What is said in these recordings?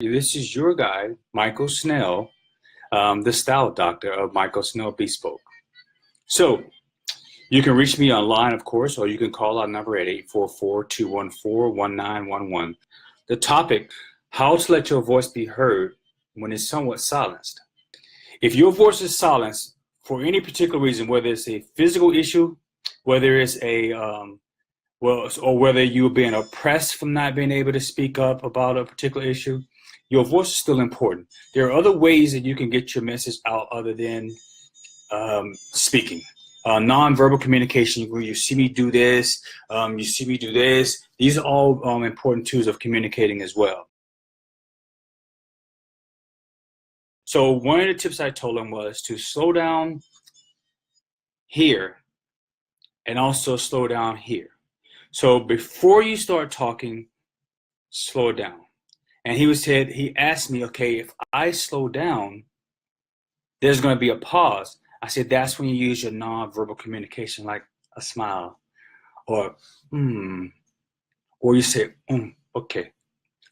This is your guy, Michael Snell, the style doctor of Michael Snell Bespoke. So you can reach me online, of course, or you can call our number at 844-214-1911. The topic, how to let your voice be heard when it's somewhat silenced. If your voice is silenced for any particular reason, whether it's a physical issue, whether it's or whether you're being oppressed from not being able to speak up about a particular issue, your voice is still important. There are other ways that you can get your message out other than speaking. Nonverbal communication, where you see me do this, you see me do this. These are all important tools of communicating as well. So one of the tips I told him was to slow down here and also slow down here. So before you start talking, slow down. And he asked me, okay, if I slow down, there's going to be a pause. I said, that's when you use your nonverbal communication, like a smile or or you say, okay.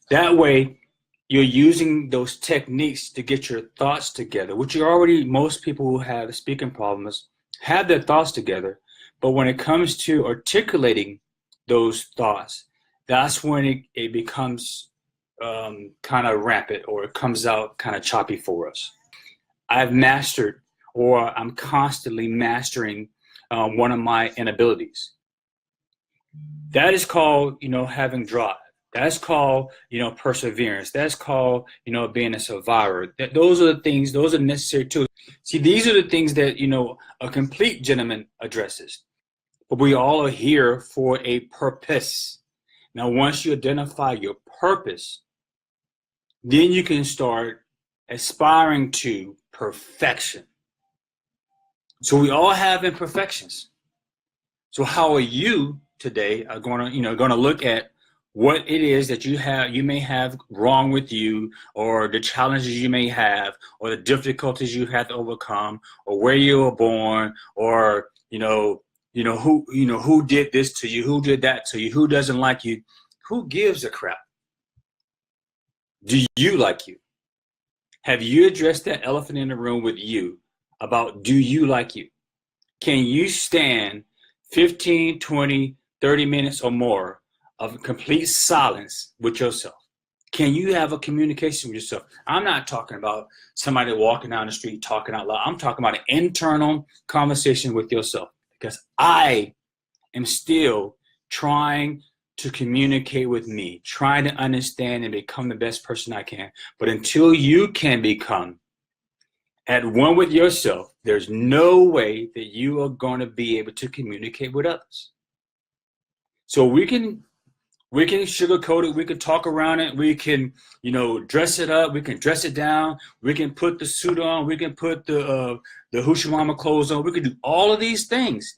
That way, you're using those techniques to get your thoughts together, which most people who have speaking problems have their thoughts together. But when it comes to articulating those thoughts, that's when it becomes kind of rampant, or it comes out kind of choppy for us. I'm constantly mastering one of my inabilities. That is called, having drive. That's called, perseverance. That's called, being a survivor. Those are the things, those are necessary too. See, these are the things that, a complete gentleman addresses. But we all are here for a purpose. Now, once you identify your purpose, then you can start aspiring to perfection. So we all have imperfections. So how are you today are going to look at what it is that you may have wrong with you, or the challenges you may have, or the difficulties you have to overcome, or where you were born, or who did this to you, who did that to you, who doesn't like you. Who gives a crap? Do you like you? Have you addressed that elephant in the room with you about, do you like you? Can you stand 15, 20, 30 minutes or more of complete silence with yourself? Can you have a communication with yourself? I'm not talking about somebody walking down the street talking out loud. I'm talking about an internal conversation with yourself, because I am still trying to communicate with me, trying to understand and become the best person I can. But until you can become at one with yourself, there's no way that you are going to be able to communicate with others. So we can sugarcoat it, we can talk around it, we can, dress it up, we can dress it down, we can put the suit on, we can put the hoochie mama clothes on, we can do all of these things.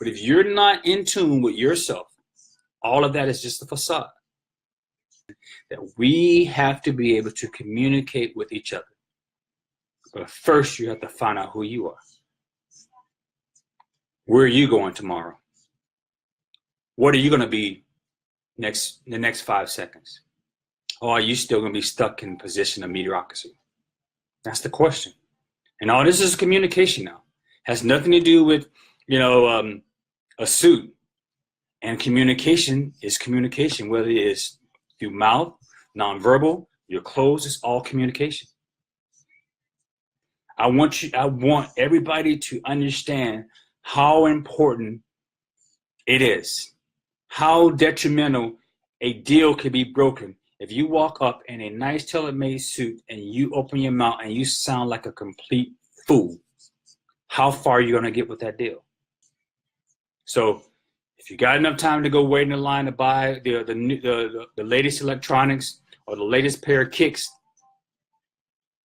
But if you're not in tune with yourself, all of that is just a facade. That we have to be able to communicate with each other. But first, you have to find out who you are. Where are you going tomorrow? What are you going to be the next 5 seconds? Or are you still going to be stuck in a position of mediocrity? That's the question. And all this is communication now. Has nothing to do with, a suit. And communication is communication, whether it is through mouth, nonverbal, your clothes, it's all communication. I want everybody to understand how important it is, how detrimental a deal could be broken if you walk up in a nice tailor-made suit and you open your mouth and you sound like a complete fool. How far are you going to get with that deal? So if you got enough time to go wait in the line to buy the latest electronics or the latest pair of kicks,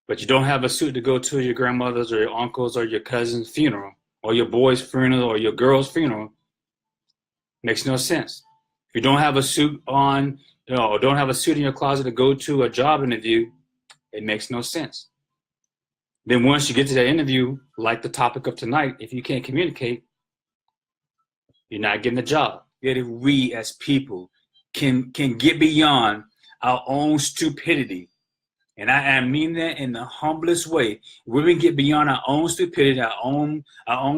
but you don't have a suit to go to your grandmother's or your uncle's or your cousin's funeral, or your boy's funeral or your girl's funeral, makes no sense. If you don't have a suit on, or don't have a suit in your closet to go to a job interview, it makes no sense. Then once you get to that interview, like the topic of tonight, if you can't communicate, you're not getting the job. Yet if we as people can get beyond our own stupidity And I mean that in the humblest way. When we get beyond our own stupidity, our own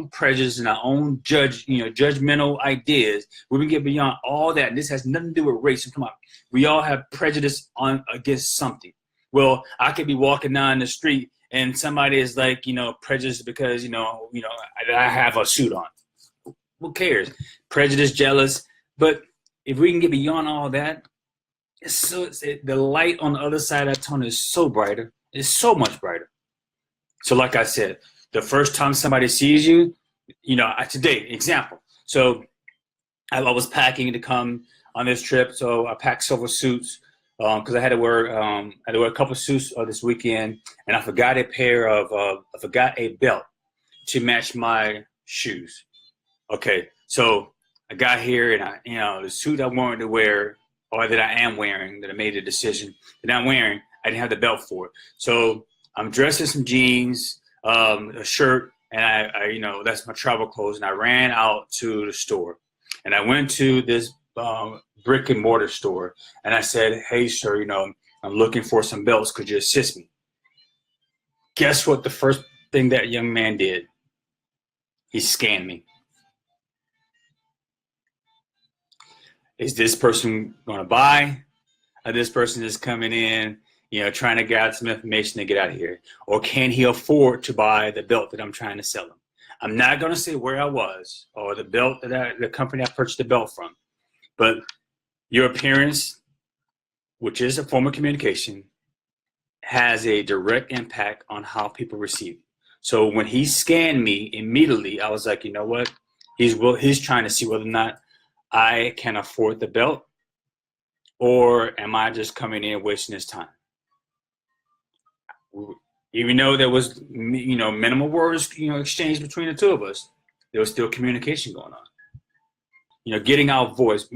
prejudice, and our own judgmental ideas, when we get beyond all that, and this has nothing to do with race. Come on, we all have prejudice against something. Well, I could be walking down the street and somebody is like, prejudiced because I have a suit on. Who cares? Prejudice, jealous. But if we can get beyond all that, the light on the other side of that tunnel is so brighter. It's so much brighter. So like I said, the first time somebody sees you, today, example. So I was packing to come on this trip. So I packed several suits because I had to wear a couple of suits this weekend, and I forgot a belt to match my shoes. Okay, so I got here and the suit I wanted to wear, or that I am wearing, that I made a decision that I'm wearing, I didn't have the belt for it. So I'm dressed in some jeans, a shirt, and I that's my travel clothes. And I ran out to the store, and I went to this brick and mortar store, and I said, "Hey, sir, I'm looking for some belts. Could you assist me?" Guess what? The first thing that young man did, he scanned me. Is this person going to buy? Or this person is coming in, trying to gather some information to get out of here? Or can he afford to buy the belt that I'm trying to sell him? I'm not going to say where I was or the belt the company I purchased the belt from. But your appearance, which is a form of communication, has a direct impact on how people receive it. So when he scanned me immediately, I was like, you know what? He's trying to see whether or not I can afford the belt, or am I just coming in wasting his time? Even though there was, minimal words, exchanged between the two of us, there was still communication going on. Getting our voice,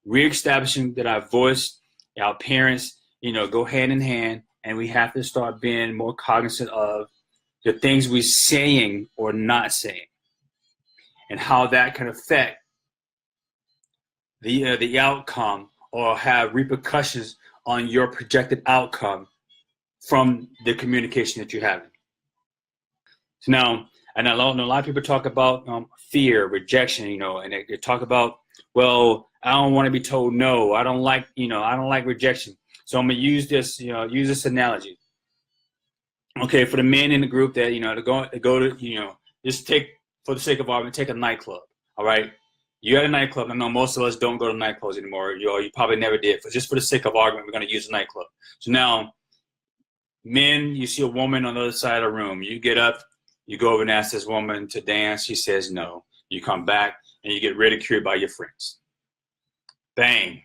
reestablishing that our voice, our parents, go hand in hand, and we have to start being more cognizant of the things we're saying or not saying, and how that can affect the outcome or have repercussions on your projected outcome from the communication that you're having. So now, and a lot of people talk about fear, rejection, and they talk about, well, I don't want to be told no. I don't like rejection. So I'm gonna use this analogy. Okay, for the men in the group that to go to just take, for the sake of argument, take a nightclub. All right. You at a nightclub. I know most of us don't go to nightclubs anymore. You probably never did. But just for the sake of argument, we're going to use a nightclub. So now, men, you see a woman on the other side of the room. You get up, you go over and ask this woman to dance. She says no. You come back, and you get ridiculed by your friends. Bang.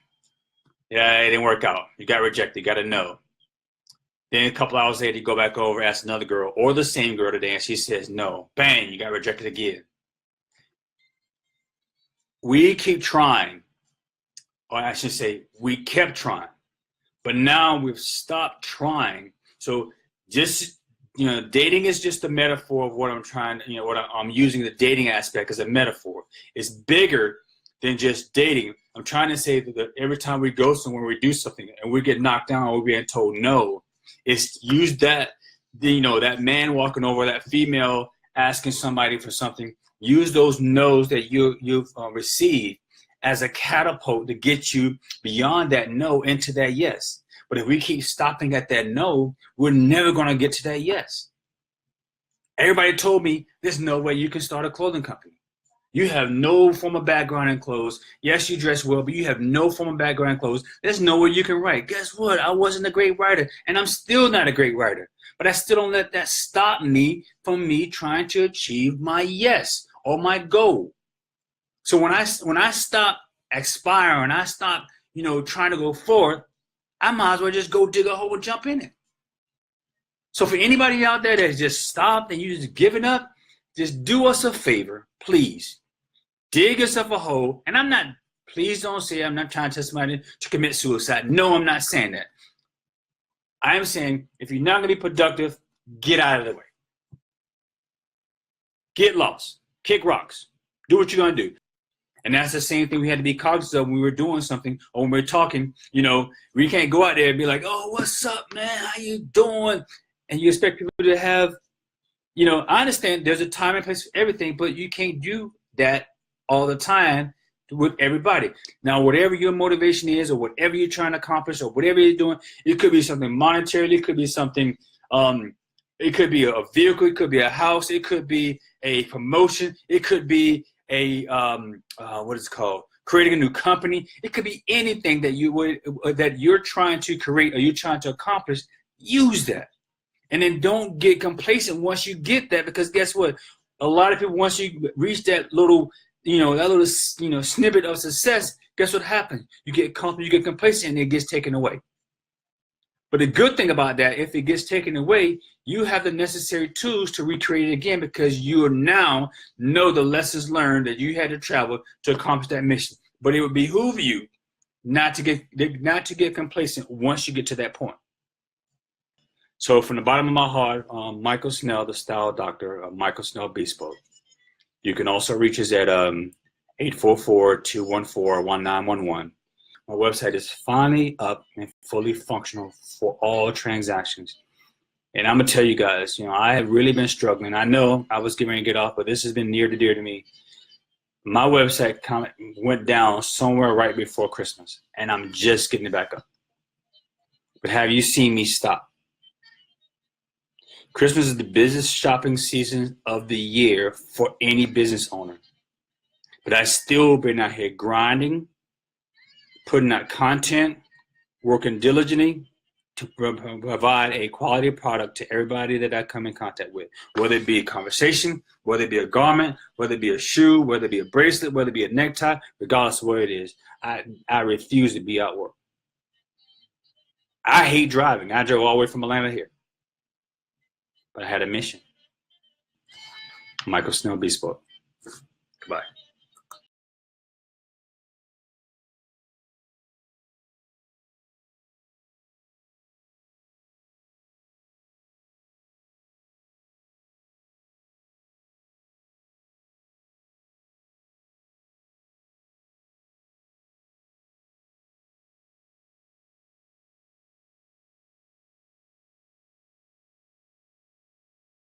Yeah, it didn't work out. You got rejected. You got a no. Then a couple hours later, you go back over, ask another girl, or the same girl to dance. She says no. Bang, you got rejected again. We keep trying, or I should say, we kept trying, but now we've stopped trying. So just, dating is just a metaphor of what I'm trying, I'm using the dating aspect as a metaphor. It's bigger than just dating. I'm trying to say that every time we go somewhere, we do something, and we get knocked down, or we're being told no, it's use that, that man walking over, that female asking somebody for something. Use those no's that you've received as a catapult to get you beyond that no into that yes. But if we keep stopping at that no, we're never going to get to that yes. Everybody told me there's no way you can start a clothing company. You have no form of background in clothes. Yes, you dress well, but you have no form of background in clothes. There's nowhere you can write. Guess what? I wasn't a great writer, and I'm still not a great writer. But I still don't let that stop me from me trying to achieve my yes or my goal. So when I stop aspiring, I stop, trying to go forward, I might as well just go dig a hole and jump in it. So for anybody out there that's just stopped and you just giving up, just do us a favor, please. Dig yourself a hole. And please don't say I'm not trying to tell somebody to commit suicide. No, I'm not saying that. I am saying if you're not going to be productive, get out of the way. Get lost. Kick rocks. Do what you're going to do. And that's the same thing we had to be cognizant of when we were doing something or when we were talking. You know, we can't go out there and be like, oh, what's up, man? How you doing? And you expect people to have, you know, I understand there's a time and place for everything, but you can't do that all the time with everybody. Now, whatever your motivation is or whatever you're trying to accomplish or whatever you're doing, it could be something monetarily, it could be something, it could be a vehicle, it could be a house, it could be a promotion, it could be a what is it called? Creating a new company. It could be anything that you're trying to create or you're trying to accomplish. Use that, and then don't get complacent once you get that, because guess what? A lot of people, once you reach that little, snippet of success, guess what happens? You get comfortable, you get complacent, and it gets taken away. But the good thing about that, if it gets taken away, you have the necessary tools to recreate it again, because you now know the lessons learned that you had to travel to accomplish that mission. But it would behoove you not to get complacent once you get to that point. So from the bottom of my heart, Michael Snell, the Style Doctor, Michael Snell Bespoke. You can also reach us at 844-214-1911. My website is finally up and fully functional for all transactions. And I'm going to tell you guys, I have really been struggling. I know I was getting ready to get off, but this has been near and dear to me. My website went down somewhere right before Christmas, and I'm just getting it back up. But have you seen me stop? Christmas is the busiest shopping season of the year for any business owner. But I still been out here grinding, putting out content, working diligently to provide a quality product to everybody that I come in contact with, whether it be a conversation, whether it be a garment, whether it be a shoe, whether it be a bracelet, whether it be a necktie, regardless of what it is. I refuse to be outworked. I hate driving. I drove all the way from Atlanta here, but I had a mission. Michael Snell Bespoke. Goodbye.